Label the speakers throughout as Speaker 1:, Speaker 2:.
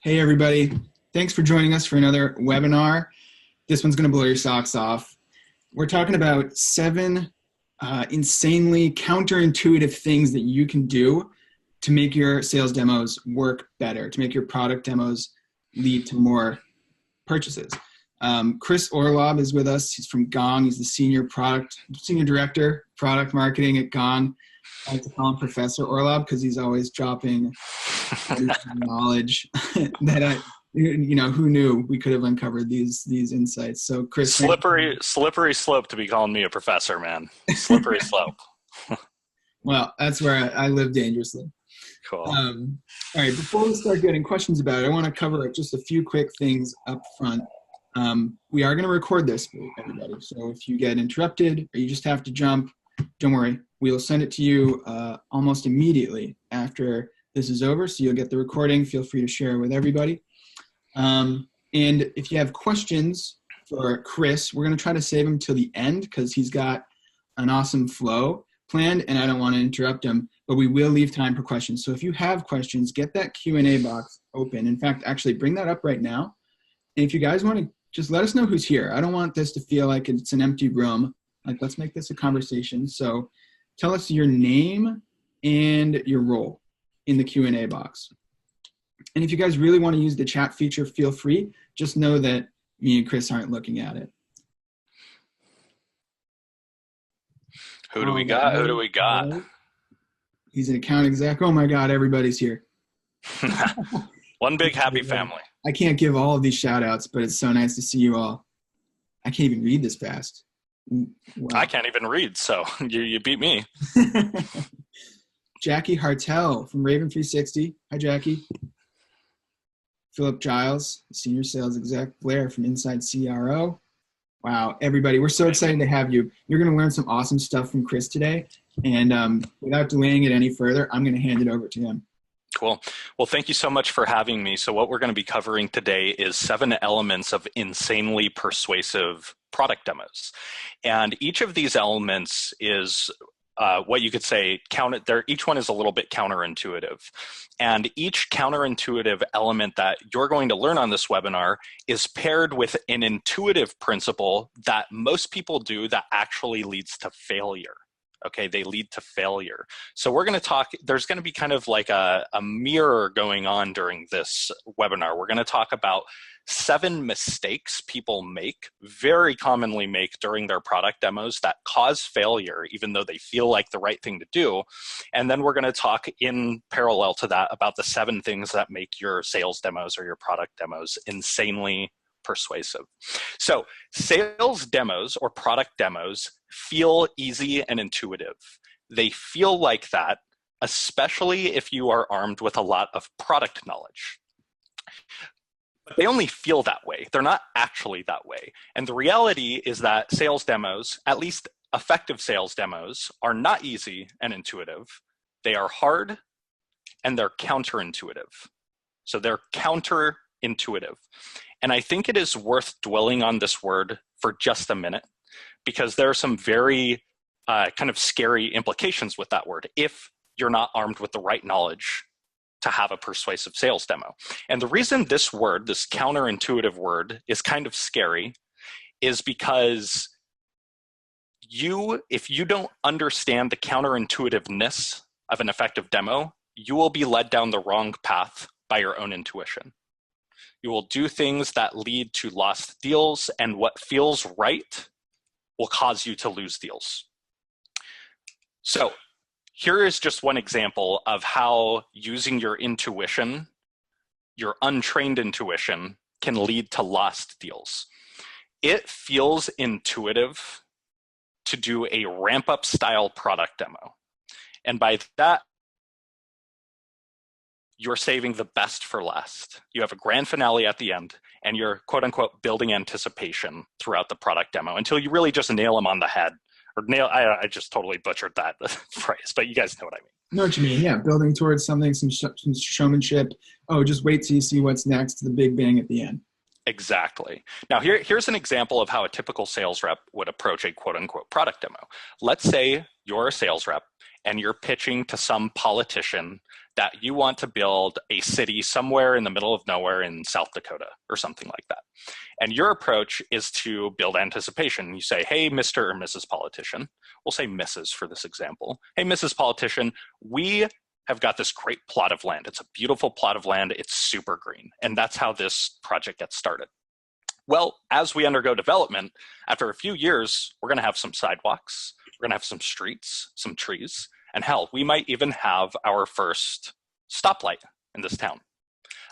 Speaker 1: Hey, everybody. Thanks for joining us for another webinar. This one's going to blow your socks off. We're talking about 7 insanely counterintuitive things that you can do to make your sales demos work better, to make your product demos lead to more purchases. Chris Orlob is with us. He's from Gong. He's the senior director, product marketing at Gong. I like to call him Professor Orlob because he's always dropping knowledge that who knew we could have uncovered these insights. So Chris,
Speaker 2: slippery slope to be calling me a professor, man. Slippery slope.
Speaker 1: Well, that's where I live dangerously.
Speaker 2: Cool.
Speaker 1: All right, before we start getting questions about it, I want to cover just a few quick things up front. We are going to record this for everybody. So if you get interrupted or you just have to jump, don't worry. We will send it to you almost immediately after this is over. So you'll get the recording. Feel free to share it with everybody. And if you have questions for Chris, we're going to try to save him till the end because he's got an awesome flow planned and I don't want to interrupt him, but we will leave time for questions. So if you have questions, get that Q&A box open. In fact, actually bring that up right now. And if you guys want to just let us know who's here. I don't want this to feel like it's an empty room. Like, let's make this a conversation. So tell us your name and your role in the Q&A box. And if you guys really want to use the chat feature, feel free. Just know that me and Chris aren't looking at it.
Speaker 2: Who do we got?
Speaker 1: He's an account exec. Oh my God, everybody's here.
Speaker 2: One big happy family.
Speaker 1: I can't give all of these shout outs, but it's so nice to see you all. I can't even read this fast. Wow.
Speaker 2: I can't even read, so you beat me.
Speaker 1: Jackie Hartel from Raven 360. Hi, Jackie. Philip Giles, senior sales exec. Blair from Inside CRO. Wow, everybody, we're so excited to have you. You're going to learn some awesome stuff from Chris today. And without delaying it any further, I'm going to hand it over to him.
Speaker 2: Cool. Well, thank you so much for having me. So what we're going to be covering today is 7 elements of insanely persuasive product demos. And each of these elements is what you could say, each one is a little bit counterintuitive. And each counterintuitive element that you're going to learn on this webinar is paired with an intuitive principle that most people do that actually leads to failure. Okay, they lead to failure. So we're going to talk, there's going to be kind of like a mirror going on during this webinar. We're going to talk about 7 mistakes people very commonly make during their product demos that cause failure, even though they feel like the right thing to do. And then we're going to talk in parallel to that about the 7 things that make your sales demos or your product demos insanely persuasive. So sales demos or product demos feel easy and intuitive. They feel like that, especially if you are armed with a lot of product knowledge. But they only feel that way. They're not actually that way. And the reality is that sales demos, at least effective sales demos, are not easy and intuitive. They are hard and they're counterintuitive. So they're counterintuitive. And I think it is worth dwelling on this word for just a minute because there are some very kind of scary implications with that word if you're not armed with the right knowledge to have a persuasive sales demo. And the reason this word, this counterintuitive word, is kind of scary is because if you don't understand the counterintuitiveness of an effective demo, you will be led down the wrong path by your own intuition. You will do things that lead to lost deals, and what feels right will cause you to lose deals. So here is just one example of how using your intuition, your untrained intuition, can lead to lost deals. It feels intuitive to do a ramp-up style product demo. And by that, you're saving the best for last. You have a grand finale at the end, and you're quote unquote building anticipation throughout the product demo until you really just nail them on the head. I just totally butchered that phrase, but you guys know what I mean.
Speaker 1: I know what you mean, yeah. Building towards something, some showmanship. Oh, just wait till you see what's next, the big bang at the end.
Speaker 2: Exactly. Now here's an example of how a typical sales rep would approach a quote unquote product demo. Let's say you're a sales rep and you're pitching to some politician that you want to build a city somewhere in the middle of nowhere in South Dakota or something like that. And your approach is to build anticipation. You say, hey, Mr. or Mrs. Politician, we'll say Mrs. for this example. Hey, Mrs. Politician, we have got this great plot of land. It's a beautiful plot of land. It's super green. And that's how this project gets started. Well, as we undergo development, after a few years, we're going to have some sidewalks, we're going to have some streets, some trees, and hell, we might even have our first stoplight in this town.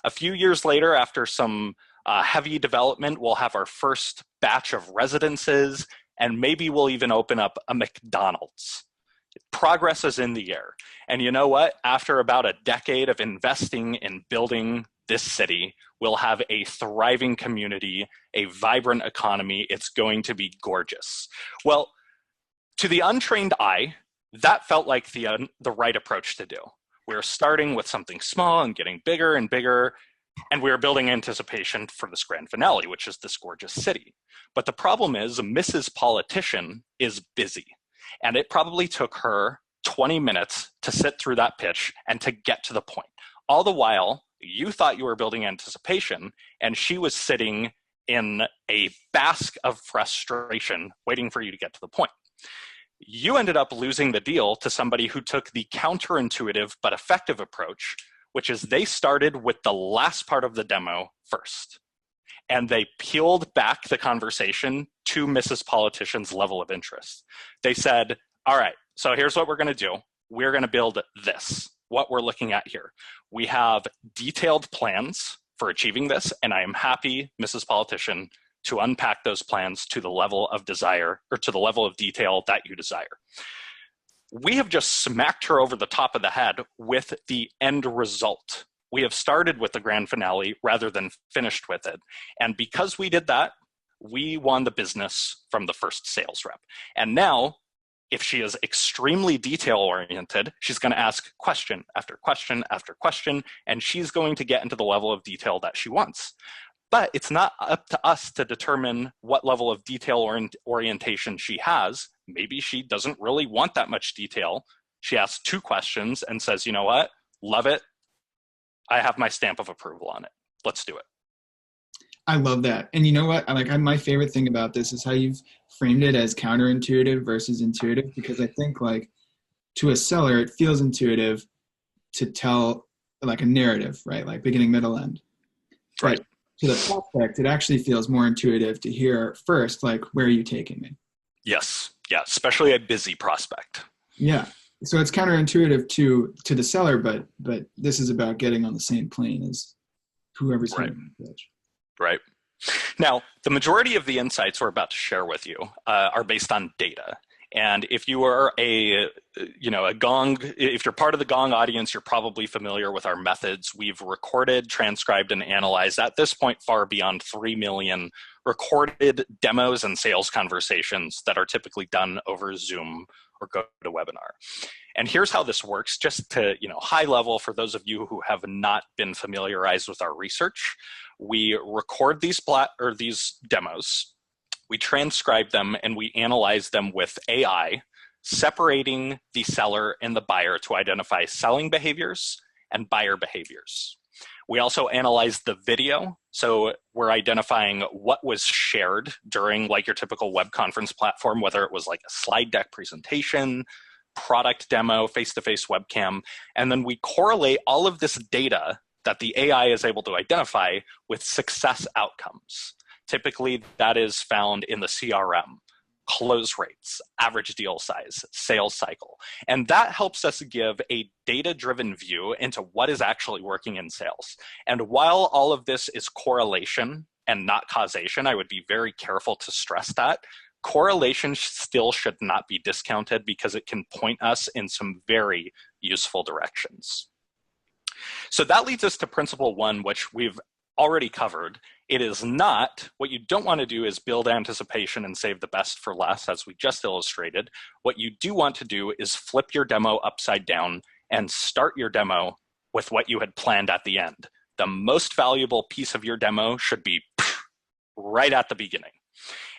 Speaker 2: A few years later, after some heavy development, we'll have our first batch of residences, and maybe we'll even open up a McDonald's. Progress is in the air. And you know what? After about a decade of investing in building this city, we'll have a thriving community, a vibrant economy. It's going to be gorgeous. Well, to the untrained eye, that felt like the right approach to do. We were starting with something small and getting bigger and bigger, and we were building anticipation for this grand finale, which is this gorgeous city. But the problem is Mrs. Politician is busy, and it probably took her 20 minutes to sit through that pitch and to get to the point. All the while, you thought you were building anticipation, and she was sitting in a bask of frustration waiting for you to get to the point. You ended up losing the deal to somebody who took the counterintuitive but effective approach, which is they started with the last part of the demo first. And they peeled back the conversation to Mrs. Politician's level of interest. They said, all right, so here's what we're going to do. We're going to build this, what we're looking at here. We have detailed plans for achieving this, and I am happy, Mrs. Politician, to unpack those plans to the level of desire, or to the level of detail that you desire. We have just smacked her over the top of the head with the end result. We have started with the grand finale rather than finished with it. And because we did that, we won the business from the first sales rep. And now, if she is extremely detail-oriented, she's going to ask question after question after question, and she's going to get into the level of detail that she wants. But it's not up to us to determine what level of detail orientation she has. Maybe she doesn't really want that much detail. She asks 2 questions and says, you know what, love it. I have my stamp of approval on it. Let's do it.
Speaker 1: I love that. And you know what? My favorite thing about this is how you've framed it as counterintuitive versus intuitive, because I think like to a seller, it feels intuitive to tell like a narrative, right? Like beginning, middle, end.
Speaker 2: Right.
Speaker 1: But to the prospect, it actually feels more intuitive to hear first, like, where are you taking me?
Speaker 2: Yes. Yeah. Especially a busy prospect.
Speaker 1: Yeah. So it's counterintuitive to the seller, but this is about getting on the same plane as whoever's hearing the pitch. Right.
Speaker 2: Now, the majority of the insights we're about to share with you are based on data. And if you are a Gong, if you're part of the Gong audience, you're probably familiar with our methods. We've recorded, transcribed, and analyzed at this point far beyond 3 million recorded demos and sales conversations that are typically done over Zoom or GoToWebinar. And here's how this works, just to high level for those of you who have not been familiarized with our research. We record these demos, we transcribe them, and we analyze them with AI, separating the seller and the buyer to identify selling behaviors and buyer behaviors. We also analyze the video, so we're identifying what was shared during like your typical web conference platform, whether it was like a slide deck presentation, product demo, face-to-face webcam, and then we correlate all of this data that the AI is able to identify with success outcomes. Typically, that is found in the CRM, close rates, average deal size, sales cycle. And that helps us give a data-driven view into what is actually working in sales. And while all of this is correlation and not causation, I would be very careful to stress that. Correlation still should not be discounted because it can point us in some very useful directions. So that leads us to principle 1, which we've already covered. It is not, what you don't want to do is build anticipation and save the best for less, as we just illustrated. What you do want to do is flip your demo upside down and start your demo with what you had planned at the end. The most valuable piece of your demo should be right at the beginning.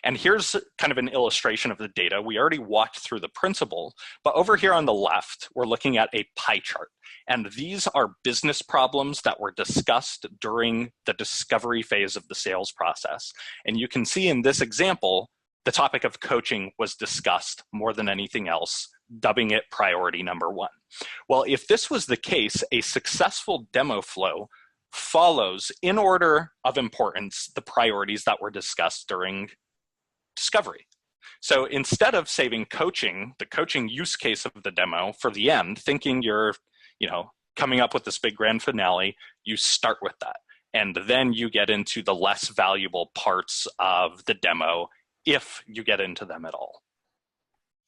Speaker 2: And here's kind of an illustration of the data. We already walked through the principle, but over here on the left, we're looking at a pie chart. And these are business problems that were discussed during the discovery phase of the sales process. And you can see in this example, the topic of coaching was discussed more than anything else, dubbing it priority number one. Well, if this was the case, a successful demo flow follows in order of importance the priorities that were discussed during discovery. So instead of saving coaching, the coaching use case of the demo for the end, thinking you're, coming up with this big grand finale, you start with that. And then you get into the less valuable parts of the demo if you get into them at all.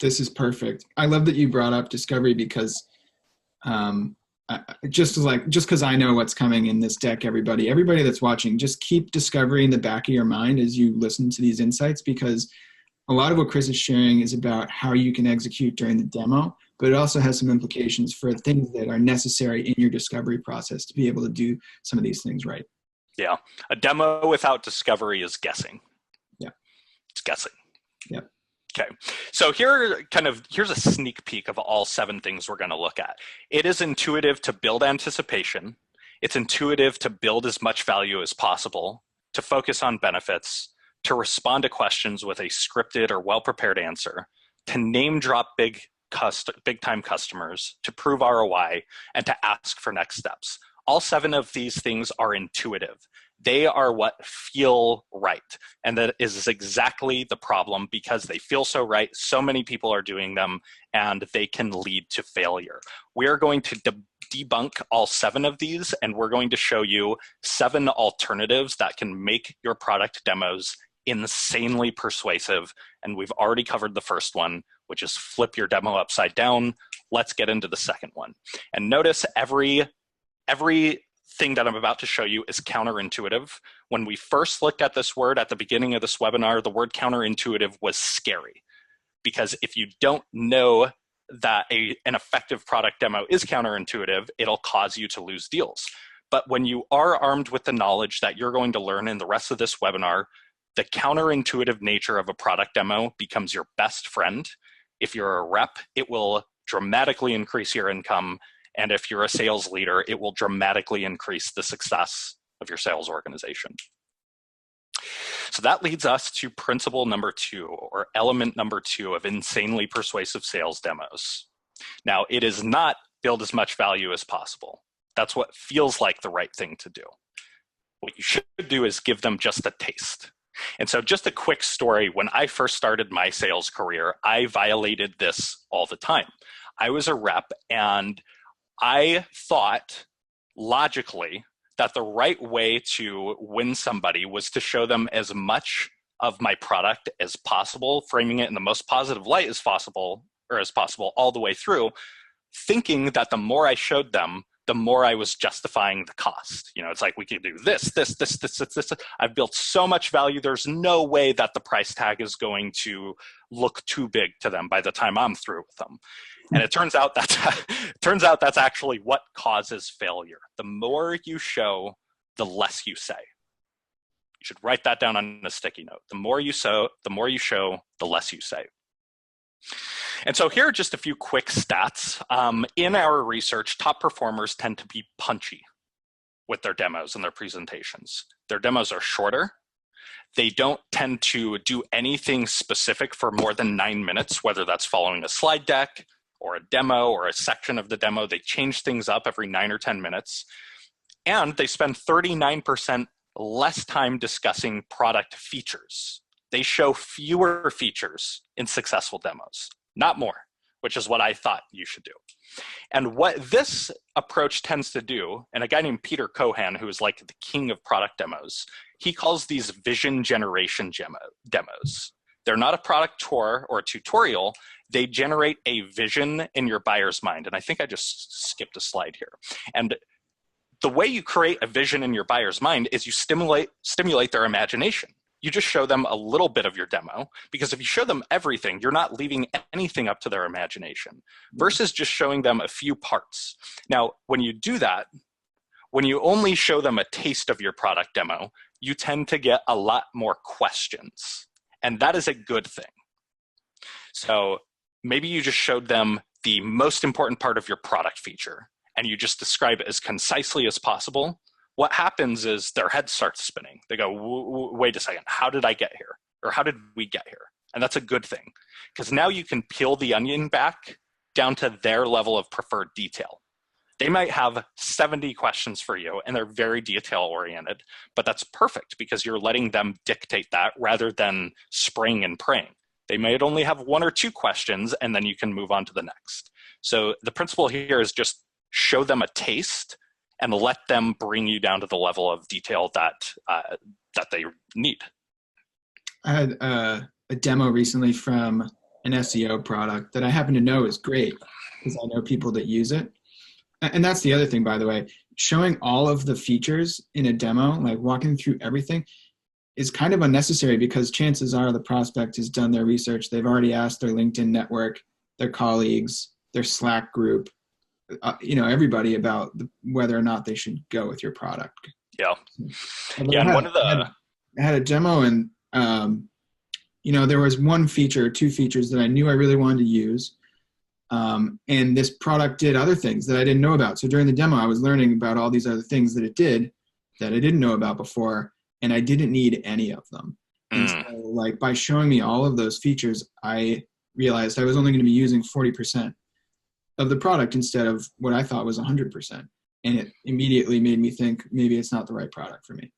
Speaker 1: This is perfect. I love that you brought up discovery because just because I know what's coming in this deck, everybody that's watching, just keep discovery in the back of your mind as you listen to these insights, because a lot of what Chris is sharing is about how you can execute during the demo, but it also has some implications for things that are necessary in your discovery process to be able to do some of these things right.
Speaker 2: Yeah. A demo without discovery is guessing.
Speaker 1: Yeah.
Speaker 2: It's guessing.
Speaker 1: Yeah.
Speaker 2: Okay, so here's a sneak peek of all 7 things we're going to look at. It is intuitive to build anticipation. It's intuitive to build as much value as possible, to focus on benefits, to respond to questions with a scripted or well-prepared answer, to name drop big time customers, to prove ROI, and to ask for next steps. All 7 of these things are intuitive. They are what feel right. And that is exactly the problem, because they feel so right. So many people are doing them, and they can lead to failure. We are going to debunk all 7 of these, and we're going to show you 7 alternatives that can make your product demos insanely persuasive. And we've already covered the first one, which is flip your demo upside down. Let's get into the second one. And notice every thing that I'm about to show you is counterintuitive. When we first looked at this word at the beginning of this webinar, the word counterintuitive was scary, because if you don't know that an effective product demo is counterintuitive, it'll cause you to lose deals. But when you are armed with the knowledge that you're going to learn in the rest of this webinar, the counterintuitive nature of a product demo becomes your best friend. If you're a rep, it will dramatically increase your income. And if you're a sales leader, it will dramatically increase the success of your sales organization. So that leads us to principle number 2, or element number 2 of insanely persuasive sales demos. Now, it is not build as much value as possible. That's what feels like the right thing to do. What you should do is give them just a taste. And so just a quick story, when I first started my sales career, I violated this all the time. I was a rep, and I thought logically that the right way to win somebody was to show them as much of my product as possible, framing it in the most positive light as possible all the way through, thinking that the more I showed them, the more I was justifying the cost. It's like, we could do this. I've built so much value, there's no way that the price tag is going to look too big to them by the time I'm through with them. And it turns out that's actually what causes failure. The more you show, the less you say. You should write that down on a sticky note. The more you show, the less you say. And so here are just a few quick stats. In our research, top performers tend to be punchy with their demos and their presentations. Their demos are shorter. They don't tend to do anything specific for more than 9 minutes, whether that's following a slide deck or a demo or a section of the demo. They change things up every 9 or 10 minutes. And they spend 39% less time discussing product features. They show fewer features in successful demos, not more, which is what I thought you should do. And what this approach tends to do, and a guy named Peter Cohan, who is like the king of product demos, he calls these vision generation demos. They're not a product tour or a tutorial. They generate a vision in your buyer's mind. And I think I just skipped a slide here. And the way you create a vision in your buyer's mind is you stimulate their imagination. You just show them a little bit of your demo, because if you show them everything, you're not leaving anything up to their imagination, versus just showing them a few parts. Now, when you do that, when you only show them a taste of your product demo, you tend to get a lot more questions. And that is a good thing. So maybe you just showed them the most important part of your product feature and you just describe it as concisely as possible. What happens is their head starts spinning. They go, wait a second, how did I get here? Or how did we get here? And that's a good thing, because now you can peel the onion back down to their level of preferred detail. They might have 70 questions for you and they're very detail oriented, but that's perfect because you're letting them dictate that rather than spraying and praying. They might only have 1 or 2 questions and then you can move on to the next. So the principle here is just show them a taste and let them bring you down to the level of detail that they need.
Speaker 1: I had a demo recently from an SEO product that I happen to know is great because I know people that use it. And that's the other thing, by the way, showing all of the features in a demo, like walking through everything, is kind of unnecessary because chances are the prospect has done their research. They've already asked their LinkedIn network, their colleagues, their Slack group, everybody about whether or not they should go with your product.
Speaker 2: Yeah.
Speaker 1: Yeah. I had a demo and, there was 1 feature, 2 features that I knew I really wanted to use. And this product did other things that I didn't know about. So during the demo, I was learning about all these other things that it did that I didn't know about before, and I didn't need any of them. And so, by showing me all of those features, I realized I was only going to be using 40% of the product instead of what I thought was 100%. And it immediately made me think maybe it's not the right product for me.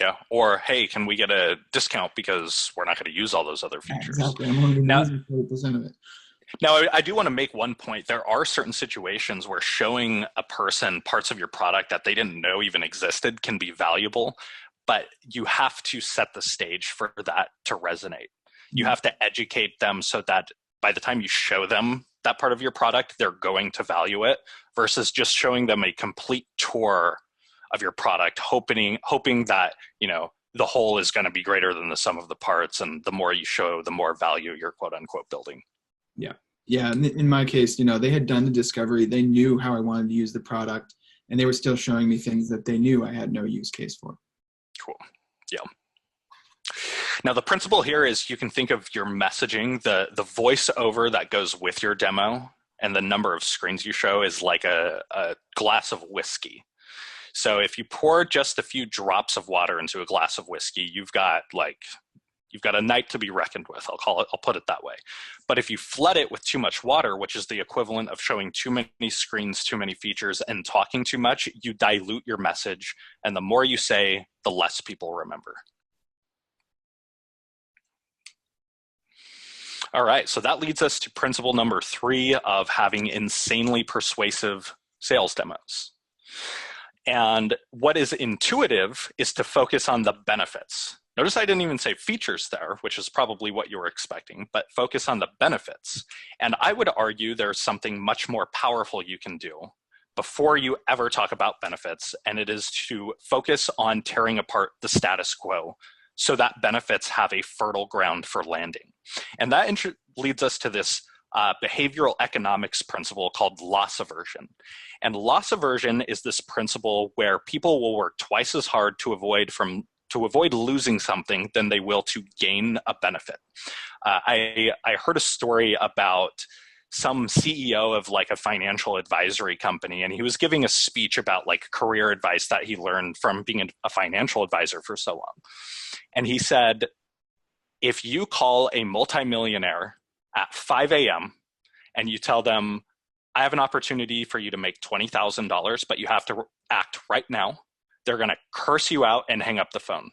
Speaker 2: Yeah. Or, hey, can we get a discount because we're not going to use all those other features?
Speaker 1: Yeah, exactly. I'm only going to use 40% of it.
Speaker 2: Now, I do want to make one point. There are certain situations where showing a person parts of your product that they didn't know even existed can be valuable, but you have to set the stage for that to resonate. You have to educate them so that by the time you show them that part of your product, they're going to value it versus just showing them a complete tour of your product, hoping that, the whole is going to be greater than the sum of the parts. And the more you show, the more value you're quote unquote building.
Speaker 1: Yeah. Yeah. In my case, they had done the discovery. They knew how I wanted to use the product, and they were still showing me things that they knew I had no use case for.
Speaker 2: Cool. Yeah. Now, the principle here is you can think of your messaging, the voiceover that goes with your demo and the number of screens you show is like a glass of whiskey. So if you pour just a few drops of water into a glass of whiskey, you've got a night to be reckoned with. I'll put it that way. But if you flood it with too much water, which is the equivalent of showing too many screens, too many features, and talking too much, you dilute your message. And the more you say, the less people remember. All right, so that leads us to principle number 3 of having insanely persuasive sales demos. And what is intuitive is to focus on the benefits. Notice I didn't even say features there, which is probably what you were expecting, but focus on the benefits. And I would argue there's something much more powerful you can do before you ever talk about benefits, and it is to focus on tearing apart the status quo so that benefits have a fertile ground for landing. And that leads us to this behavioral economics principle called loss aversion. And loss aversion is this principle where people will work twice as hard to avoid losing something than they will to gain a benefit. I heard a story about some CEO of like a financial advisory company, and he was giving a speech about like career advice that he learned from being a financial advisor for so long. And he said, if you call a multimillionaire at 5 a.m. and you tell them, I have an opportunity for you to make $20,000, but you have to act right now, they're going to curse you out and hang up the phone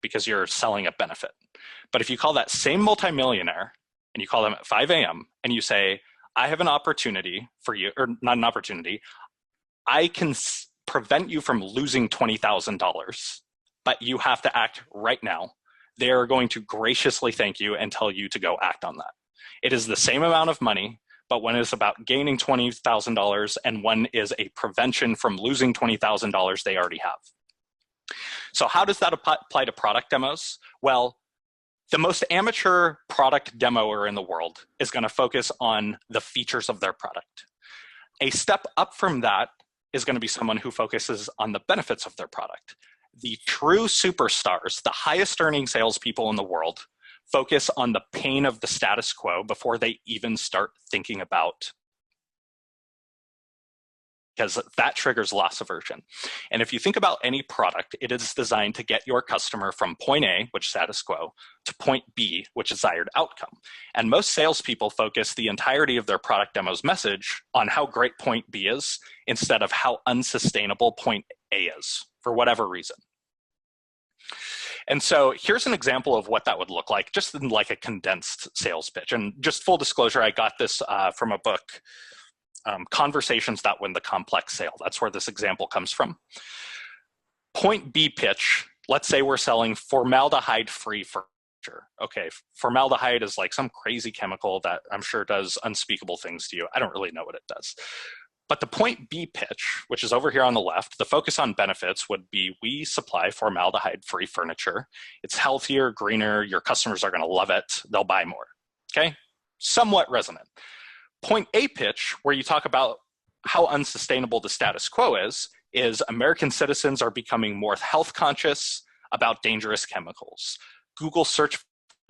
Speaker 2: because you're selling a benefit. But if you call that same multimillionaire and you call them at 5 a.m. and you say, I have an opportunity for you, or not an opportunity, I can prevent you from losing $20,000, but you have to act right now, they're going to graciously thank you and tell you to go act on that. It is the same amount of money, but one is about gaining $20,000 and one is a prevention from losing $20,000 they already have. So how does that apply to product demos? Well, the most amateur product demoer in the world is going to focus on the features of their product. A step up from that is going to be someone who focuses on the benefits of their product. The true superstars, the highest earning salespeople in the world, focus on the pain of the status quo before they even start thinking about, because that triggers loss aversion. And if you think about any product, it is designed to get your customer from point A, which is status quo, to point B, which is desired outcome. And most salespeople focus the entirety of their product demo's message on how great point B is instead of how unsustainable point A is, for whatever reason. And so here's an example of what that would look like, just in like a condensed sales pitch. And just full disclosure, I got this from a book, Conversations That Win the Complex Sale. That's where this example comes from. Point B pitch, let's say we're selling formaldehyde-free furniture. Okay, formaldehyde is like some crazy chemical that I'm sure does unspeakable things to you. I don't really know what it does. But the point B pitch, which is over here on the left, the focus on benefits would be, we supply formaldehyde-free furniture. It's healthier, greener, your customers are gonna love it, they'll buy more, okay? Somewhat resonant. Point A pitch, where you talk about how unsustainable the status quo is American citizens are becoming more health conscious about dangerous chemicals. Google search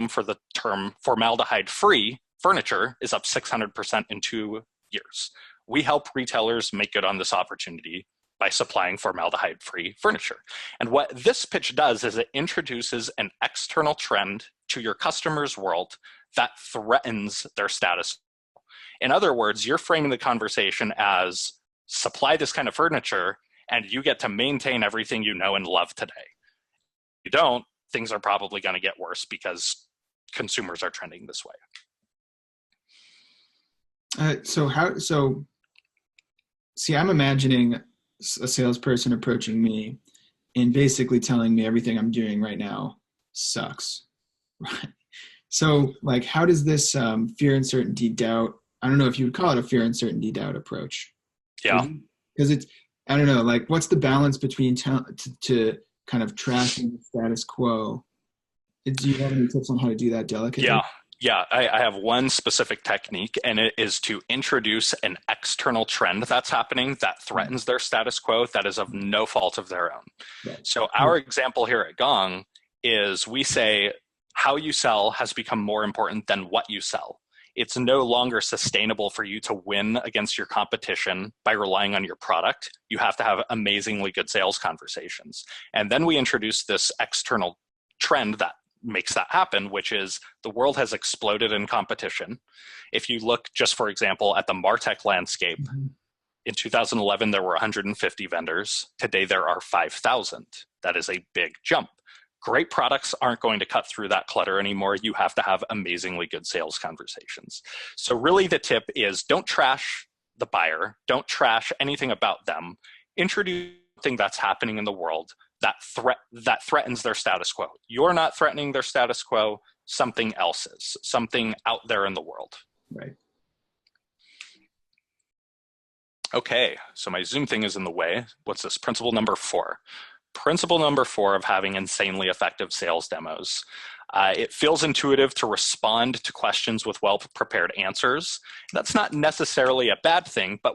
Speaker 2: for the term formaldehyde-free furniture is up 600% in 2 years. We help retailers make good on this opportunity by supplying formaldehyde-free furniture. And what this pitch does is it introduces an external trend to your customer's world that threatens their status quo. In other words, you're framing the conversation as supply this kind of furniture and you get to maintain everything you know and love today. If you don't, things are probably going to get worse because consumers are trending this way.
Speaker 1: See, I'm imagining a salesperson approaching me and basically telling me everything I'm doing right now sucks. Right. So like, how does this fear, uncertainty, doubt, I don't know if you would call it a fear, uncertainty, doubt approach.
Speaker 2: Yeah.
Speaker 1: Because it's, I don't know, like what's the balance between to kind of trashing the status quo? Do you have any tips on how to do that delicately?
Speaker 2: Yeah, I have one specific technique, and it is to introduce an external trend that's happening that threatens their status quo that is of no fault of their own. Right. So our example here at Gong is we say how you sell has become more important than what you sell. It's no longer sustainable for you to win against your competition by relying on your product. You have to have amazingly good sales conversations. And then we introduce this external trend that makes that happen, which is the world has exploded in competition. If you look just, for example, at the MarTech landscape, in 2011, there were 150 vendors. Today, there are 5,000. That is a big jump. Great products aren't going to cut through that clutter anymore. You have to have amazingly good sales conversations. So really the tip is don't trash the buyer. Don't trash anything about them. Introduce something that's happening in the world that threatens their status quo. You're not threatening their status quo. Something else is. Something out there in the world.
Speaker 1: Right.
Speaker 2: Okay, so my Zoom thing is in the way. What's this? Principle number 4. Principle number 4 of having insanely effective sales demos. It feels intuitive to respond to questions with well-prepared answers. That's not necessarily a bad thing, but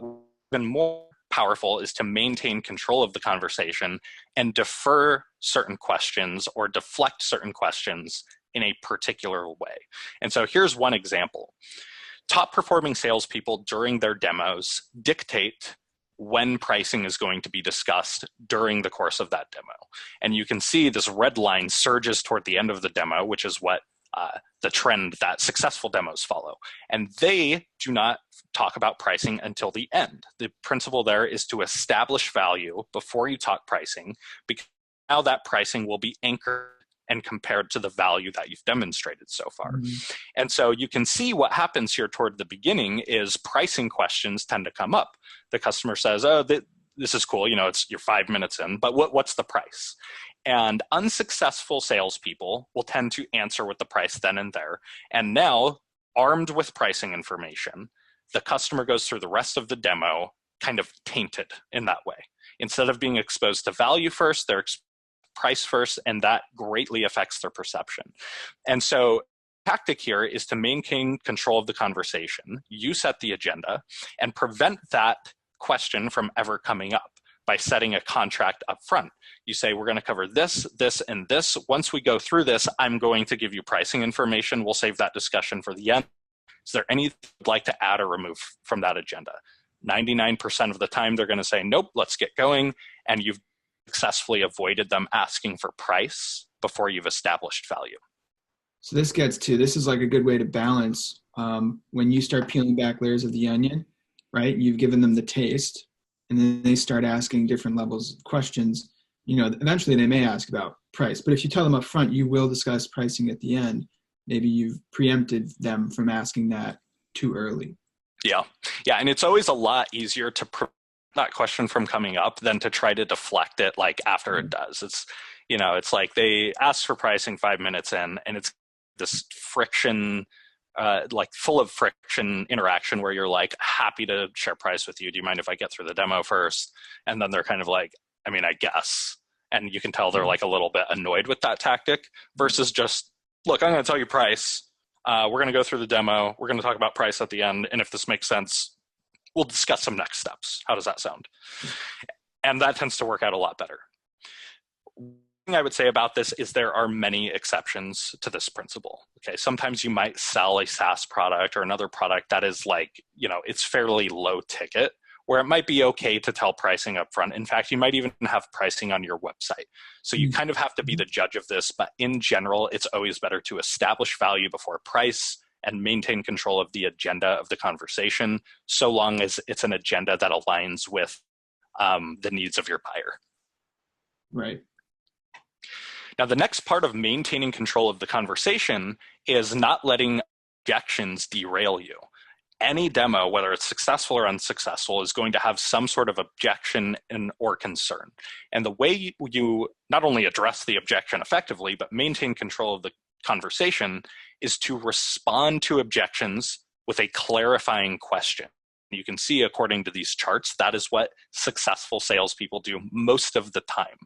Speaker 2: even more powerful is to maintain control of the conversation and defer certain questions or deflect certain questions in a particular way. And so here's one example. Top performing salespeople during their demos dictate when pricing is going to be discussed during the course of that demo. And you can see this red line surges toward the end of the demo, which is what the trend that successful demos follow. And they do not talk about pricing until the end. The principle there is to establish value before you talk pricing, because now that pricing will be anchored and compared to the value that you've demonstrated so far. And so you can see what happens here toward the beginning is pricing questions tend to come up. The customer says, oh, this is cool, you know, you're 5 minutes in, but what's the price? And unsuccessful salespeople will tend to answer with the price then and there. And now, armed with pricing information, the customer goes through the rest of the demo kind of tainted in that way. Instead of being exposed to value first, they're price first, and that greatly affects their perception. And so tactic here is to maintain control of the conversation. You set the agenda and prevent that question from ever coming up. by setting a contract up front. You say, we're going to cover this, this, and this. Once we go through this, I'm going to give you pricing information. We'll save that discussion for the end. Is there anything you'd like to add or remove from that agenda? 99% of the time, they're going to say, nope, let's get going. And you've successfully avoided them asking for price before you've established value.
Speaker 1: So this is like a good way to balance when you start peeling back layers of the onion, right? You've given them the taste, and then they start asking different levels of questions. You know, eventually they may ask about price, but if you tell them up front, you will discuss pricing at the end. Maybe you've preempted them from asking that too early.
Speaker 2: Yeah. And it's always a lot easier to prevent that question from coming up than to try to deflect it like after it does. It's, you know, it's like they ask for pricing 5 minutes in, and it's this friction, like full of friction interaction where you're like, happy to share price with you. Do you mind if I get through the demo first? And then they're kind of like, I mean, I guess. And you can tell they're like a little bit annoyed with that tactic versus just, look, I'm going to tell you price. We're going to go through the demo. We're going to talk about price at the end. And if this makes sense, we'll discuss some next steps. How does that sound? And that tends to work out a lot better. One thing I would say about this is there are many exceptions to this principle. Okay, sometimes you might sell a SaaS product or another product that is like, you know, it's fairly low ticket, where it might be okay to tell pricing up front. In fact, you might even have pricing on your website. So you kind of have to be the judge of this, but in general, it's always better to establish value before price and maintain control of the agenda of the conversation, so long as it's an agenda that aligns with the needs of your buyer.
Speaker 1: Right.
Speaker 2: Now, the next part of maintaining control of the conversation is not letting objections derail you. Any demo, whether it's successful or unsuccessful, is going to have some sort of objection or concern. And the way you not only address the objection effectively, but maintain control of the conversation is to respond to objections with a clarifying question. You can see, according to these charts, that is what successful salespeople do most of the time.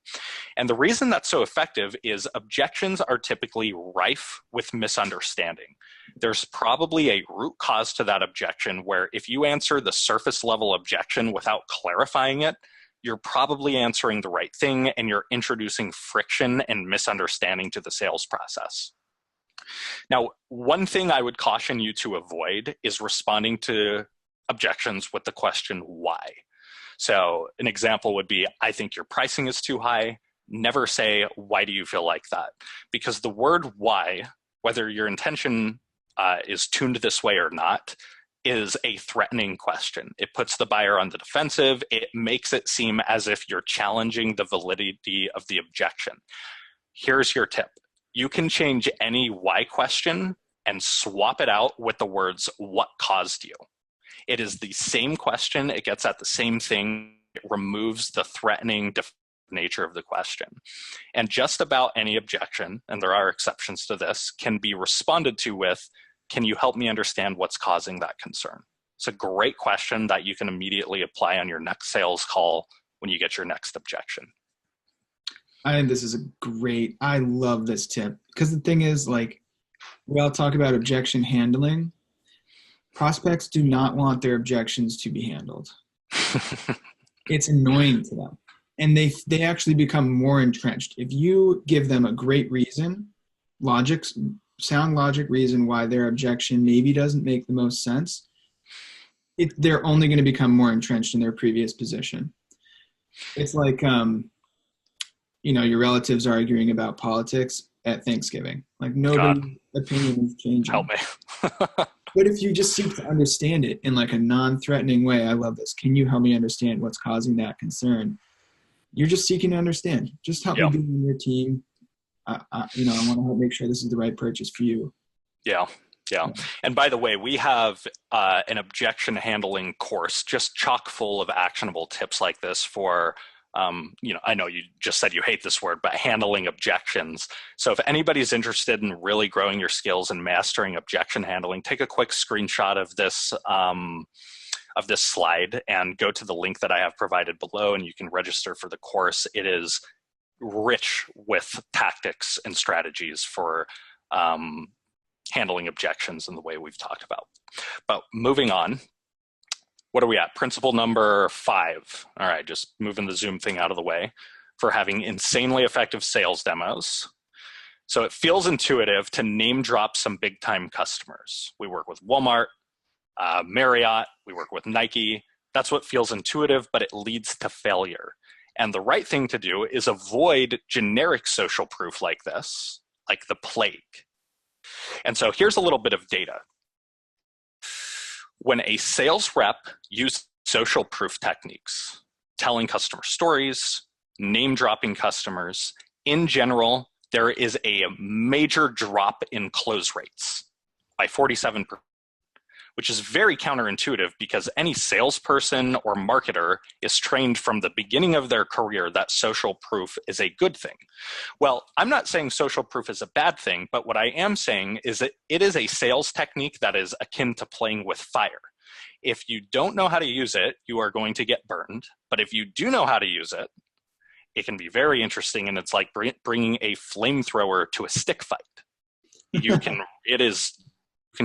Speaker 2: And the reason that's so effective is objections are typically rife with misunderstanding. There's probably a root cause to that objection where if you answer the surface level objection without clarifying it, you're probably answering the right thing and you're introducing friction and misunderstanding to the sales process. Now, one thing I would caution you to avoid is responding to objections with the question why. So an example would be, I think your pricing is too high. Never say, why do you feel like that? Because the word why, whether your intention is tuned this way or not, is a threatening question. It puts the buyer on the defensive. It makes it seem as if you're challenging the validity of the objection. Here's your tip. You can change any why question and swap it out with the words, what caused you? It is the same question. It gets at the same thing. It removes the threatening nature of the question. And just about any objection, and there are exceptions to this, can be responded to with, can you help me understand what's causing that concern? It's a great question that you can immediately apply on your next sales call when you get your next objection.
Speaker 1: I think this is I love this tip, because the thing is, like, we all talk about objection handling. Prospects do not want their objections to be handled. It's annoying to them. And they actually become more entrenched. If you give them a great reason, sound logic reason why their objection maybe doesn't make the most sense, they're only going to become more entrenched in their previous position. It's like, your relatives arguing about politics at Thanksgiving. Like, nobody's opinion is changing.
Speaker 2: Help me.
Speaker 1: But if you just seek to understand it in like a non-threatening way, I love this. Can you help me understand what's causing that concern? You're just seeking to understand. Just help me be in your team. I want to help make sure this is the right purchase for you. Yeah.
Speaker 2: And by the way, we have an objection handling course just chock full of actionable tips like this for I know you just said you hate this word, but handling objections. So if anybody's interested in really growing your skills and mastering objection handling, take a quick screenshot of this slide and go to the link that I have provided below, and you can register for the course. It is rich with tactics and strategies for handling objections in the way we've talked about. But moving on, what are we at? Principle number 5. All right, just moving the Zoom thing out of the way for having insanely effective sales demos. So it feels intuitive to name drop some big time customers. We work with Walmart, Marriott, we work with Nike. That's what feels intuitive, but it leads to failure. And the right thing to do is avoid generic social proof like this, like the plague. And so here's a little bit of data. When a sales rep uses social proof techniques, telling customer stories, name dropping customers, in general, there is a major drop in close rates by 47%, which is very counterintuitive because any salesperson or marketer is trained from the beginning of their career that social proof is a good thing. Well, I'm not saying social proof is a bad thing, but what I am saying is that it is a sales technique that is akin to playing with fire. If you don't know how to use it, you are going to get burned. But if you do know how to use it, it can be very interesting, and it's like bringing a flamethrower to a stick fight. You can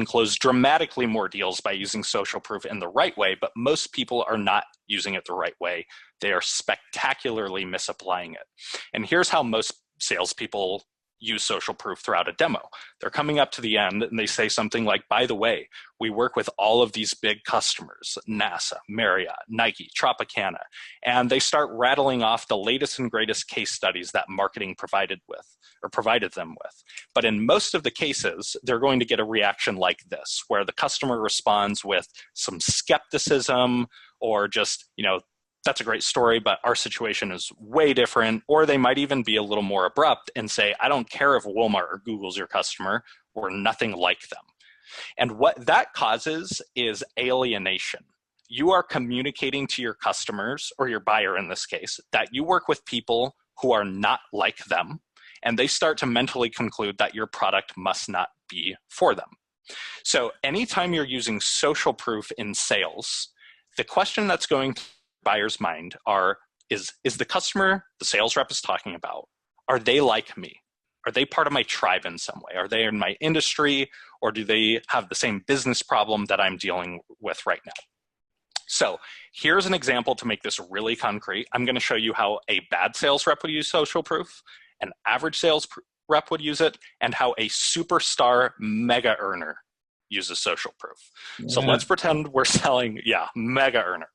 Speaker 2: close dramatically more deals by using social proof in the right way, but most people are not using it the right way. They are spectacularly misapplying it. And here's how most salespeople use social proof throughout a demo. They're coming up to the end and they say something like, by the way, we work with all of these big customers, NASA, Marriott, Nike, Tropicana, and they start rattling off the latest and greatest case studies that marketing provided them with. But in most of the cases, they're going to get a reaction like this, where the customer responds with some skepticism or just, that's a great story, but our situation is way different. Or they might even be a little more abrupt and say, I don't care if Walmart or Google's your customer, we're nothing like them. And what that causes is alienation. You are communicating to your customers, or your buyer in this case, that you work with people who are not like them, and they start to mentally conclude that your product must not be for them. So anytime you're using social proof in sales, the question that's going to buyer's mind is the customer the sales rep is talking about, are they like me? Are they part of my tribe in some way? Are they in my industry, or do they have the same business problem that I'm dealing with right now? So here's an example to make this really concrete. I'm going to show you how a bad sales rep would use social proof, an average sales rep would use it, and how a superstar mega earner uses social proof. Yeah. So let's pretend we're selling, mega earner.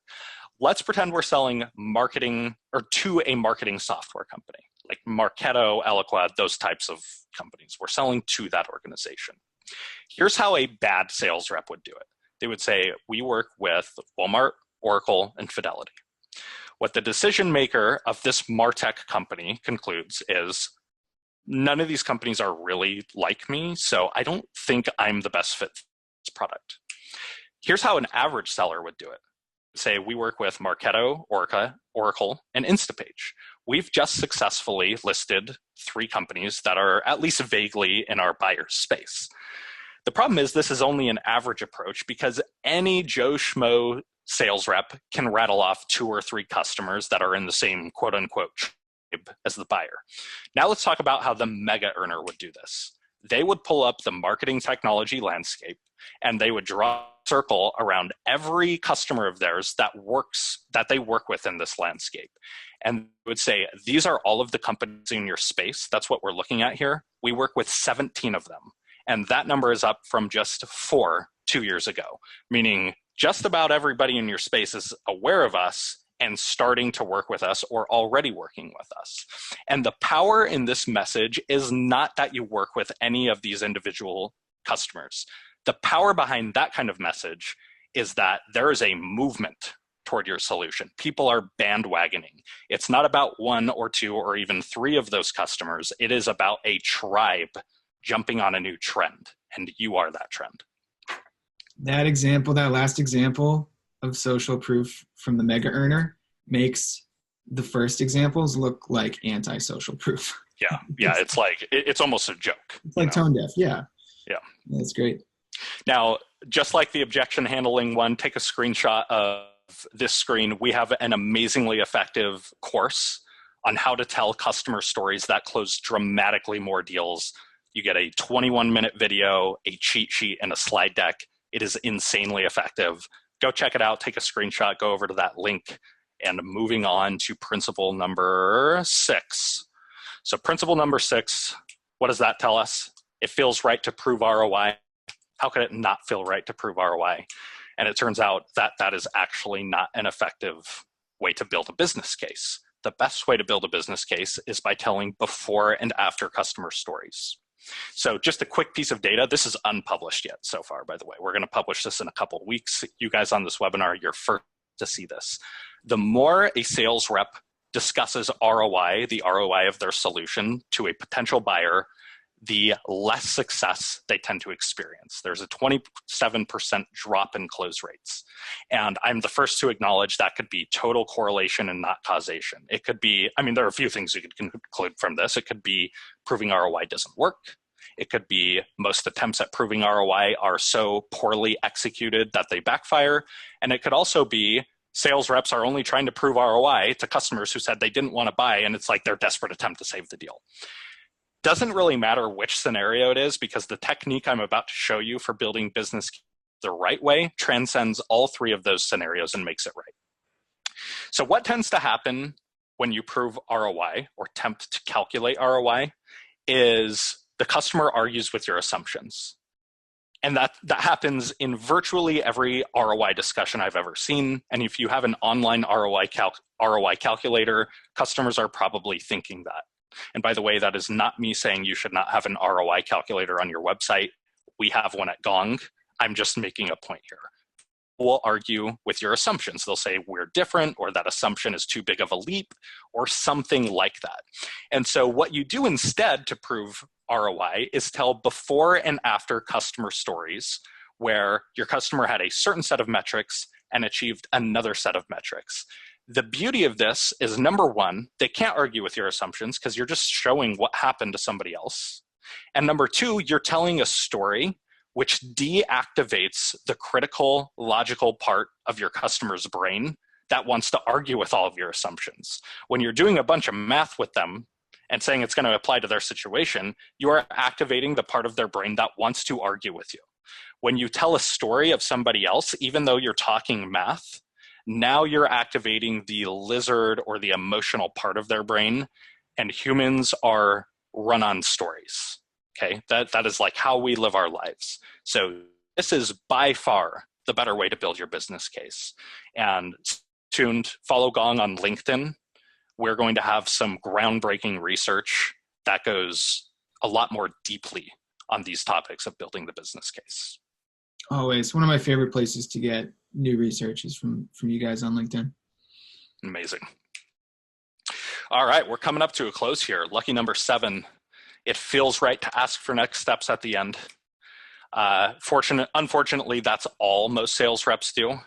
Speaker 2: Let's pretend we're selling marketing or to a marketing software company like Marketo, Eloqua, those types of companies. We're selling to that organization. Here's how a bad sales rep would do it. They would say, we work with Walmart, Oracle, and Fidelity. What the decision maker of this MarTech company concludes is, none of these companies are really like me, so I don't think I'm the best fit for this product. Here's how an average seller would do it. Say we work with Marketo, Oracle, and Instapage. We've just successfully listed 3 companies that are at least vaguely in our buyer's space. The problem is this is only an average approach because any Joe Schmo sales rep can rattle off 2 or 3 customers that are in the same quote unquote tribe as the buyer. Now let's talk about how the mega earner would do this. They would pull up the marketing technology landscape and they would draw a circle around every customer of theirs that they work with in this landscape. And would say, these are all of the companies in your space. That's what we're looking at here. We work with 17 of them. And that number is up from just 4 2 years ago, meaning just about everybody in your space is aware of us and starting to work with us or already working with us. And the power in this message is not that you work with any of these individual customers. The power behind that kind of message is that there is a movement toward your solution. People are bandwagoning. It's not about 1 or 2 or even 3 of those customers. It is about a tribe jumping on a new trend, and you are that trend.
Speaker 1: That last example of social proof from the mega earner makes the first examples look like anti-social proof.
Speaker 2: Yeah. It's almost a joke.
Speaker 1: It's like tone deaf. Yeah. That's great.
Speaker 2: Now, just like the objection handling one, take a screenshot of this screen. We have an amazingly effective course on how to tell customer stories that close dramatically more deals. You get a 21-minute video, a cheat sheet, and a slide deck. It is insanely effective. go check it out, take a screenshot, go over to that link, and moving on to principle number 6. So principle number 6, what does that tell us? It feels right to prove ROI. How could it not feel right to prove ROI? And it turns out that that is actually not an effective way to build a business case. The best way to build a business case is by telling before and after customer stories. So just a quick piece of data. This is unpublished yet so far, by the way. We're going to publish this in a couple of weeks. You guys on this webinar, you're first to see this. The more a sales rep discusses ROI, the ROI of their solution, to a potential buyer, the less success they tend to experience. There's a 27% drop in close rates. And I'm the first to acknowledge that could be total correlation and not causation. It could be, I mean, there are a few things you could conclude from this. It could be proving ROI doesn't work. It could be most attempts at proving ROI are so poorly executed that they backfire. And it could also be sales reps are only trying to prove ROI to customers who said they didn't want to buy, and it's like their desperate attempt to save the deal. Doesn't really matter which scenario it is, because the technique I'm about to show you for building business the right way transcends all 3 of those scenarios and makes it right. So what tends to happen when you prove ROI or attempt to calculate ROI is the customer argues with your assumptions. And that happens in virtually every ROI discussion I've ever seen. And if you have an online ROI calculator, customers are probably thinking that. And by the way, that is not me saying you should not have an ROI calculator on your website. We have one at Gong. I'm just making a point here. Will argue with your assumptions. They'll say we're different, or that assumption is too big of a leap, or something like that. And so what you do instead to prove ROI is tell before and after customer stories where your customer had a certain set of metrics and achieved another set of metrics. The beauty of this is, number 1, they can't argue with your assumptions because you're just showing what happened to somebody else. And number 2, you're telling a story which deactivates the critical, logical part of your customer's brain that wants to argue with all of your assumptions. When you're doing a bunch of math with them and saying it's going to apply to their situation, you are activating the part of their brain that wants to argue with you. When you tell a story of somebody else, even though you're talking math, now you're activating the lizard or the emotional part of their brain, and humans are run on stories. Okay, that is like how we live our lives. So this is by far the better way to build your business case. And follow Gong on LinkedIn. We're going to have some groundbreaking research that goes a lot more deeply on these topics of building the business case.
Speaker 1: Always. One of my favorite places to get new research is from you guys on LinkedIn.
Speaker 2: Amazing. All right, we're coming up to a close here. Lucky number 7. It feels right to ask for next steps at the end. Unfortunately, that's all most sales reps do.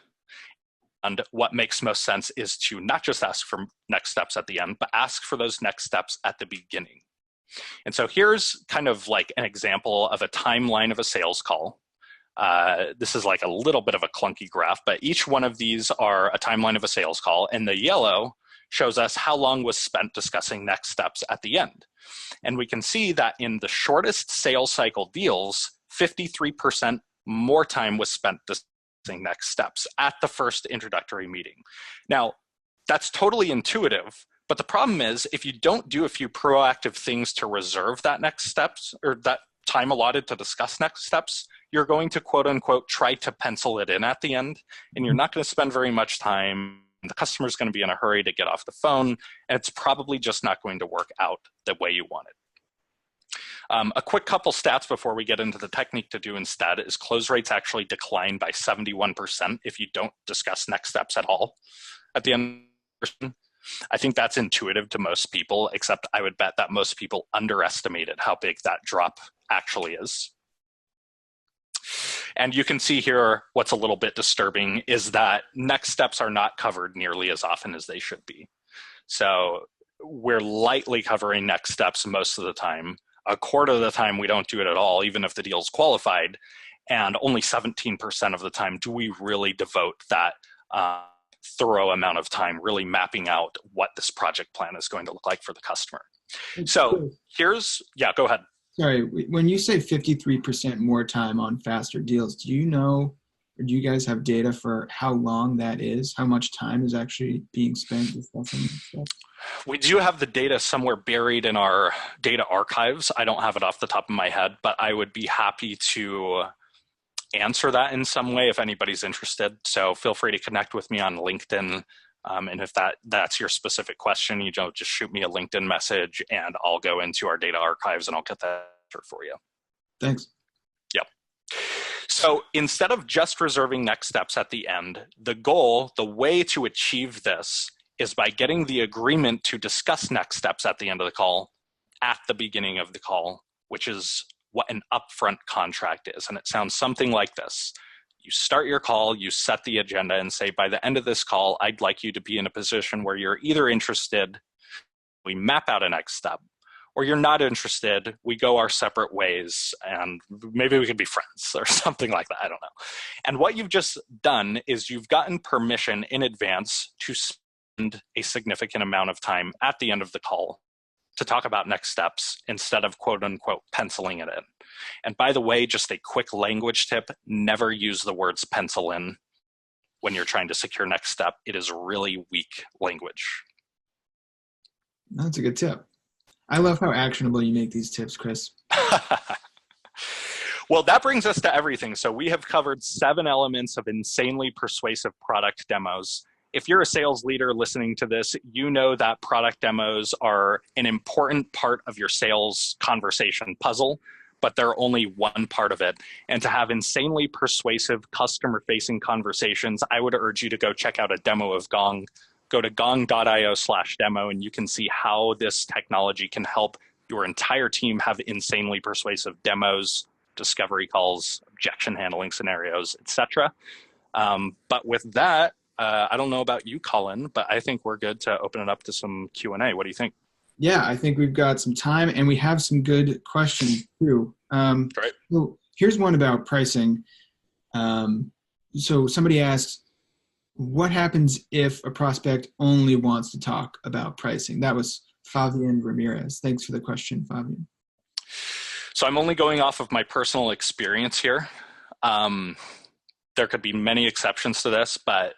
Speaker 2: And what makes most sense is to not just ask for next steps at the end, but ask for those next steps at the beginning. And so here's kind of like an example of a timeline of a sales call. This is like a little bit of a clunky graph, but each one of these are a timeline of a sales call, and the yellow shows us how long was spent discussing next steps at the end. And we can see that in the shortest sales cycle deals, 53% more time was spent discussing next steps at the first introductory meeting. Now, that's totally intuitive, but the problem is if you don't do a few proactive things to reserve that next steps, or that time allotted to discuss next steps, you're going to quote unquote try to pencil it in at the end, and you're not going to spend very much time. The customer's going to be in a hurry to get off the phone, and it's probably just not going to work out the way you want it. A quick couple stats before we get into the technique to do instead is close rates actually decline by 71% if you don't discuss next steps at all at the end. I think that's intuitive to most people, except I would bet that most people underestimated how big that drop actually is. And you can see here what's a little bit disturbing is that next steps are not covered nearly as often as they should be. So we're lightly covering next steps most of the time. A quarter of the time we don't do it at all, even if the deal's qualified. And only 17% of the time do we really devote that thorough amount of time really mapping out what this project plan is going to look like for the customer. So yeah, go ahead.
Speaker 1: Sorry, when you say 53% more time on faster deals, do you know Or do you guys have data for how long that is? How much time is actually being spent discussing this stuff?
Speaker 2: We do have the data somewhere buried in our data archives. I don't have it off the top of my head, but I would be happy to answer that in some way if anybody's interested. So feel free to connect with me on LinkedIn. And if that's your specific question, just shoot me a LinkedIn message and I'll go into our data archives and I'll get that answer for you.
Speaker 1: Thanks.
Speaker 2: Yep. So instead of just reserving next steps at the end, the way to achieve this is by getting the agreement to discuss next steps at the end of the call at the beginning of the call, which is what an upfront contract is. And it sounds something like this. You start your call, you set the agenda and say, by the end of this call, I'd like you to be in a position where you're either interested, we map out a next step, or you're not interested, we go our separate ways and maybe we could be friends or something like that, I don't know. And what you've just done is you've gotten permission in advance to spend a significant amount of time at the end of the call to talk about next steps instead of quote unquote penciling it in. And by the way, just a quick language tip, never use the words pencil in when you're trying to secure next step. It is really weak language.
Speaker 1: That's a good tip. I love how actionable you make these tips, Chris.
Speaker 2: Well, that brings us to everything. So we have covered 7 elements of insanely persuasive product demos. If you're a sales leader listening to this, you know that product demos are an important part of your sales conversation puzzle, but they're only one part of it. And to have insanely persuasive customer-facing conversations, I would urge you to go check out a demo of Gong. Go to gong.io/demo and you can see how this technology can help your entire team have insanely persuasive demos, discovery calls, objection handling scenarios, etc. But with that, I don't know about you, Colin, but I think we're good to open it up to some Q&A. What do you think?
Speaker 1: Yeah, I think we've got some time and we have some good questions too.
Speaker 2: Right.
Speaker 1: So here's one about pricing. So somebody asked, what happens if a prospect only wants to talk about pricing? That was Fabian Ramirez. Thanks for the question, Fabian.
Speaker 2: So I'm only going off of my personal experience here. There could be many exceptions to this, but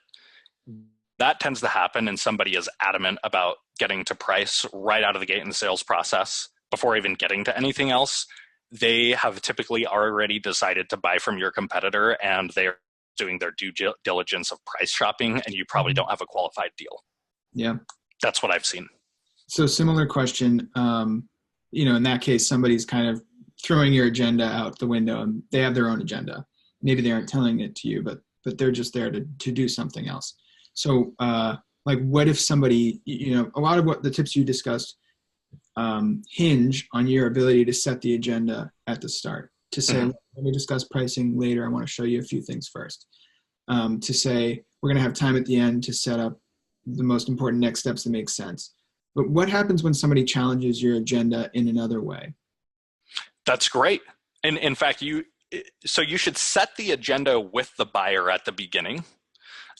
Speaker 2: that tends to happen and somebody is adamant about getting to price right out of the gate in the sales process before even getting to anything else. They have typically already decided to buy from your competitor and they're doing their due diligence of price shopping and you probably don't have a qualified deal.
Speaker 1: Yeah.
Speaker 2: That's what I've seen.
Speaker 1: So similar question, in that case, somebody's kind of throwing your agenda out the window and they have their own agenda. Maybe they aren't telling it to you, but they're just there to do something else. So what if somebody, a lot of what the tips you discussed hinge on your ability to set the agenda at the start. To say, Let me discuss pricing later. I want to show you a few things first. To say, we're going to have time at the end to set up the most important next steps that make sense. But what happens when somebody challenges your agenda in another way?
Speaker 2: That's great. And in fact, you should set the agenda with the buyer at the beginning.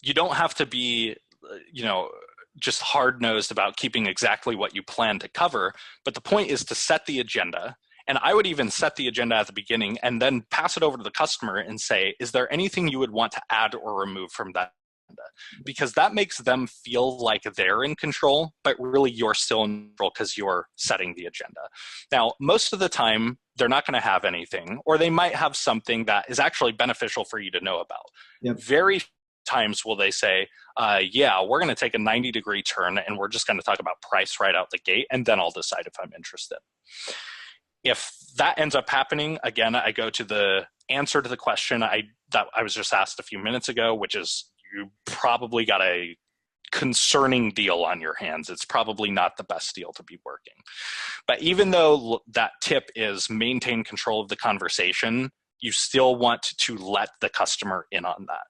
Speaker 2: You don't have to be, just hard-nosed about keeping exactly what you plan to cover. But the point is to set the agenda. And I would even set the agenda at the beginning and then pass it over to the customer and say, is there anything you would want to add or remove from that agenda? Because that makes them feel like they're in control, but really you're still in control because you're setting the agenda. Now, most of the time, they're not going to have anything, or they might have something that is actually beneficial for you to know about.
Speaker 1: Yep.
Speaker 2: Very times will they say, we're going to take a 90-degree turn and we're just going to talk about price right out the gate, and then I'll decide if I'm interested. If that ends up happening, again, I go to the answer to the question that I was just asked a few minutes ago, which is you probably got a concerning deal on your hands. It's probably not the best deal to be working. But even though that tip is maintain control of the conversation, you still want to let the customer in on that.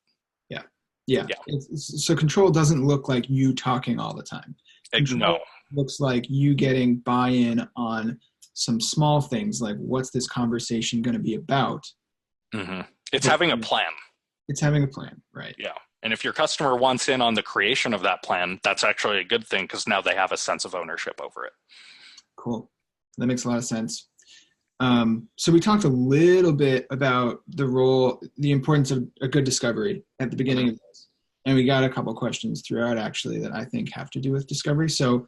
Speaker 1: Yeah. So control doesn't look like you talking all the time. Control looks like you getting buy-in on some small things like what's this conversation going to be about?
Speaker 2: Mm-hmm. It's having a plan.
Speaker 1: It's having a plan, right?
Speaker 2: Yeah. And if your customer wants in on the creation of that plan, that's actually a good thing because now they have a sense of ownership over it.
Speaker 1: Cool. That makes a lot of sense. So we talked a little bit about the importance of a good discovery at the beginning of this. And we got a couple questions throughout actually that I think have to do with discovery. So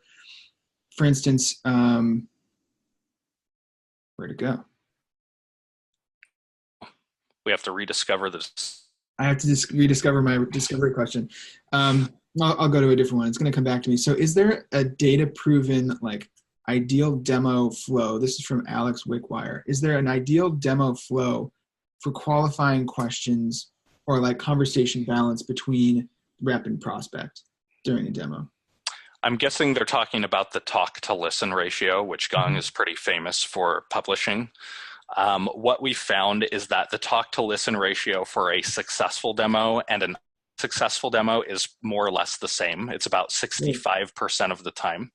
Speaker 1: for instance, where'd it go?
Speaker 2: We have to rediscover this.
Speaker 1: I have to rediscover my discovery question. I'll go to a different one. It's going to come back to me. So is there a data proven like ideal demo flow? This is from Alex Wickwire. Is there an ideal demo flow for qualifying questions or like conversation balance between rep and prospect during a demo?
Speaker 2: I'm guessing they're talking about the talk to listen ratio, which Gong is pretty famous for publishing. What we found is that the talk to listen ratio for a successful demo and an unsuccessful demo is more or less the same. It's about 65% of the time.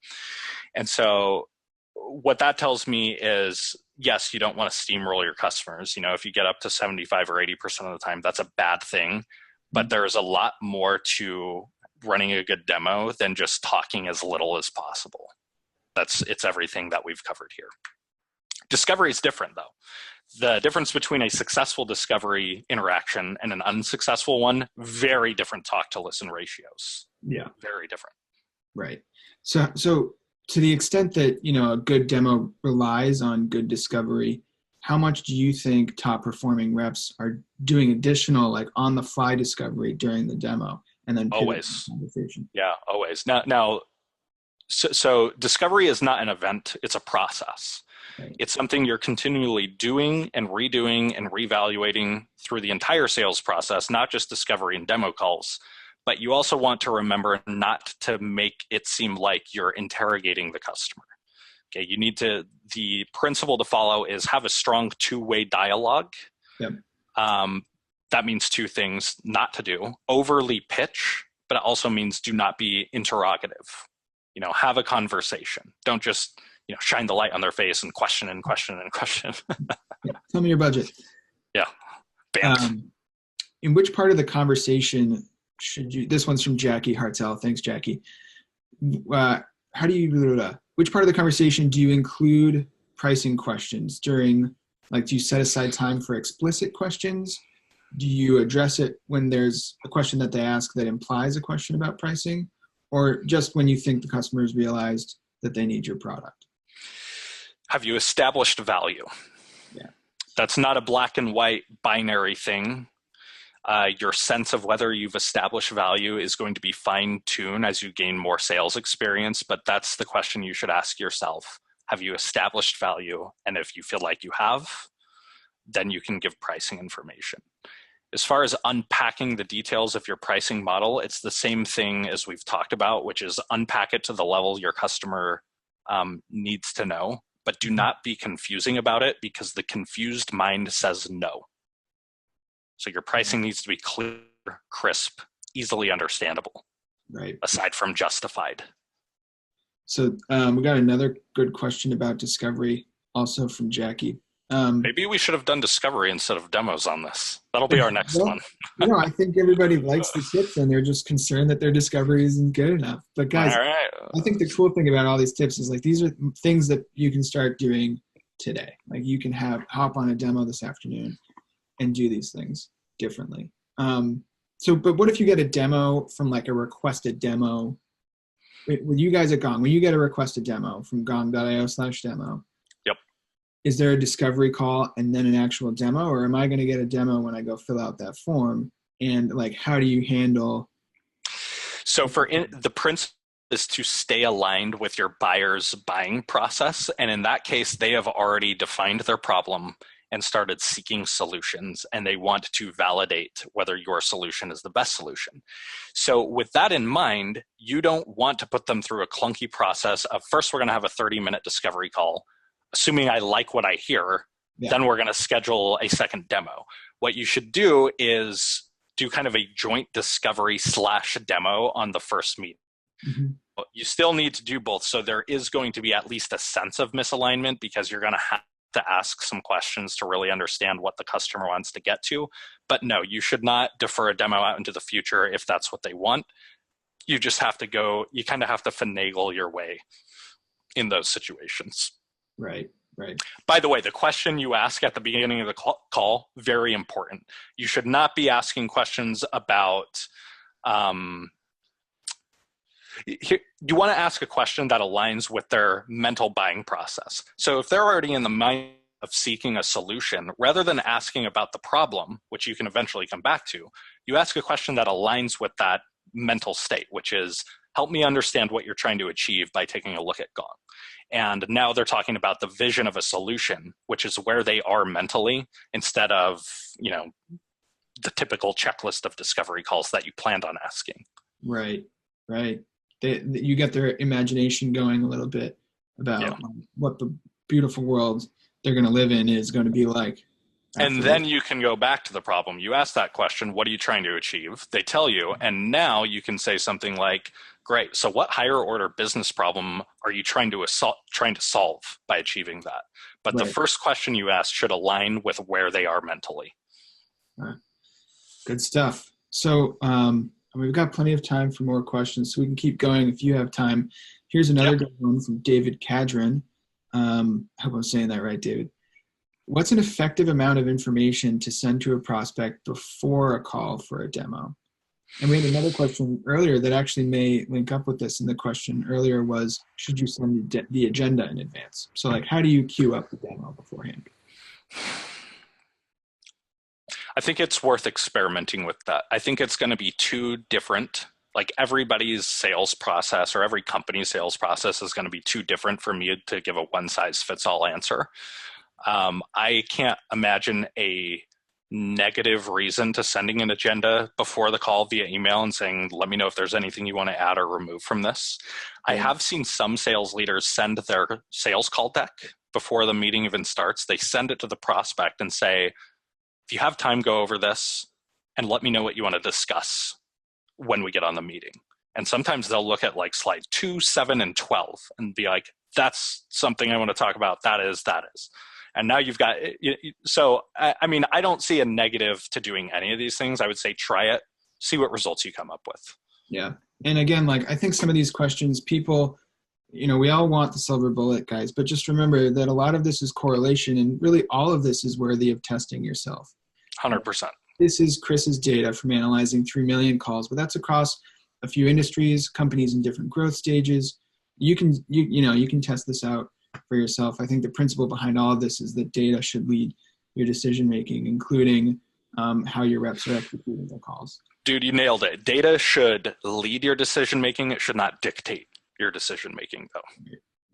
Speaker 2: And so what that tells me is, yes, you don't want to steamroll your customers. You know, if you get up to 75 or 80% of the time, that's a bad thing. But there's a lot more to running a good demo than just talking as little as possible. It's everything that we've covered here. Discovery is different though. The difference between a successful discovery interaction and an unsuccessful one, very different talk to listen ratios.
Speaker 1: Yeah.
Speaker 2: Very different.
Speaker 1: Right. So to the extent that, you know, a good demo relies on good discovery, how much do you think top performing reps are doing additional like on the fly discovery during the demo and then
Speaker 2: always
Speaker 1: conversation?
Speaker 2: Yeah, always. So discovery is not an event, it's a process. Right. It's something you're continually doing and redoing and reevaluating through the entire sales process, not just discovery and demo calls. But you also want to remember not to make it seem like you're interrogating the customer. Okay, the principle to follow is have a strong two-way dialogue.
Speaker 1: Yep.
Speaker 2: That means two things not to do. Overly pitch, but it also means do not be interrogative. You know, have a conversation. Don't just, you know, shine the light on their face and question and question and question.
Speaker 1: Yeah. Tell me your budget.
Speaker 2: Yeah. Bam.
Speaker 1: In which part of the conversation this one's from Jackie Hartzell. Thanks, Jackie. Which part of the conversation do you include pricing questions during, like, do you set aside time for explicit questions? Do you address it when there's a question that they ask that implies a question about pricing, or just when you think the customer's realized that they need your product?
Speaker 2: Have you established value?
Speaker 1: Yeah.
Speaker 2: That's not a black and white binary thing. Your sense of whether you've established value is going to be fine-tuned as you gain more sales experience, but that's the question you should ask yourself. Have you established value? And if you feel like you have, then you can give pricing information. As far as unpacking the details of your pricing model, it's the same thing as we've talked about, which is unpack it to the level your customer needs to know, but do not be confusing about it because the confused mind says no. So your pricing needs to be clear, crisp, easily understandable,
Speaker 1: right? Aside
Speaker 2: from justified.
Speaker 1: So we got another good question about discovery, also from Jackie.
Speaker 2: Maybe we should have done discovery instead of demos on this. That'll be our next one.
Speaker 1: No, I think everybody likes the tips and they're just concerned that their discovery isn't good enough. But guys, I think the cool thing about all these tips is like these are things that you can start doing today. Like you can hop on a demo this afternoon and do these things differently. But what if you get a demo from like a requested demo? With you guys at Gong, when you get a requested demo from gong.io/demo,
Speaker 2: yep.
Speaker 1: Is there a discovery call and then an actual demo, or am I going to get a demo when I go fill out that form? And like, how do you handle?
Speaker 2: So the principle is to stay aligned with your buyer's buying process. And in that case, they have already defined their problem and started seeking solutions, and they want to validate whether your solution is the best solution. So with that in mind, you don't want to put them through a clunky process of first we're gonna have a 30-minute discovery call. Assuming I like what I hear, then we're gonna schedule a second demo. What you should do is do kind of a joint discovery / demo on the first meet. Mm-hmm. You still need to do both. So there is going to be at least a sense of misalignment because you're gonna have to ask some questions to really understand what the customer wants to get to. But no, you should not defer a demo out into the future if that's what they want. You just have to you kind of have to finagle your way in those situations.
Speaker 1: Right. Right.
Speaker 2: By the way, the question you ask at the beginning of the call, very important. You should not be asking questions about, you want to ask a question that aligns with their mental buying process. So if they're already in the mind of seeking a solution, rather than asking about the problem, which you can eventually come back to, you ask a question that aligns with that mental state, which is, help me understand what you're trying to achieve by taking a look at Gong. And now they're talking about the vision of a solution, which is where they are mentally, instead of, the typical checklist of discovery calls that you planned on asking.
Speaker 1: Right. You get their imagination going a little bit about what the beautiful world they're going to live in is going to be like.
Speaker 2: And then you can go back to the problem. You ask that question, what are you trying to achieve? They tell you, and now you can say something like, great, so what higher order business problem are you trying to solve by achieving that? But the first question you ask should align with where they are mentally.
Speaker 1: Good stuff. So we've got plenty of time for more questions, so we can keep going if you have time. Here's another good one from David Cadron. I hope I'm saying that right, David. What's an effective amount of information to send to a prospect before a call for a demo? And we had another question earlier that actually may link up with this. And the question earlier was, should you send the agenda in advance? So like, how do you queue up the demo beforehand?
Speaker 2: I think it's worth experimenting with that. I think it's going to be too different. Like everybody's sales process or every company's sales process is going to be too different for me to give a one-size-fits-all answer. I can't imagine a negative reason to sending an agenda before the call via email and saying, let me know if there's anything you want to add or remove from this. I have seen some sales leaders send their sales call deck before the meeting even starts. They send it to the prospect and say, if you have time, go over this and let me know what you want to discuss when we get on the meeting. And sometimes they'll look at like slide 2, 7, and 12 and be like, that's something I want to talk about. That is. And now you've got, so, I mean, I don't see a negative to doing any of these things. I would say try it, see what results you come up with. Yeah.
Speaker 1: And again, like, I think some of these questions, people, we all want the silver bullet, guys, but just remember that a lot of this is correlation, and really all of this is worthy of testing yourself.
Speaker 2: 100%.
Speaker 1: This is Chris's data from analyzing 3 million calls, but that's across a few industries, companies in different growth stages. You can test this out for yourself. I think the principle behind all of this is that data should lead your decision-making, including how your reps are executing their calls.
Speaker 2: Dude, you nailed it. Data should lead your decision-making. It should not dictate your decision-making, though.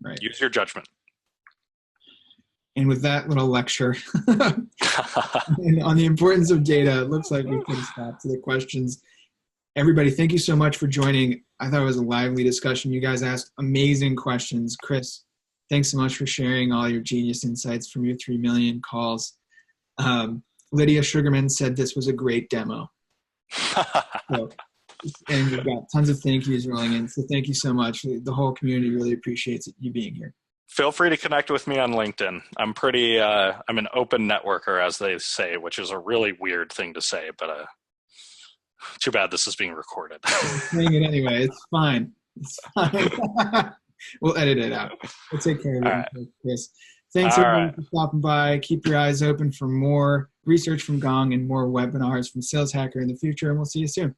Speaker 1: Right.
Speaker 2: Use your judgment.
Speaker 1: And with that little lecture on the importance of data, it looks like we can stop to the questions. Everybody, thank you so much for joining. I thought it was a lively discussion. You guys asked amazing questions. Chris, thanks so much for sharing all your genius insights from your 3 million calls. Lydia Sugarman said this was a great demo. And we've got tons of thank yous rolling in. So thank you so much. The whole community really appreciates you being here.
Speaker 2: Feel free to connect with me on LinkedIn. I'm an open networker, as they say, which is a really weird thing to say, but too bad this is being recorded.
Speaker 1: Saying it anyway. It's fine. It's fine. We'll edit it out. We'll take care of it, Chris. Thanks everyone for stopping by. Keep your eyes open for more research from Gong and more webinars from Sales Hacker in the future, and we'll see you soon.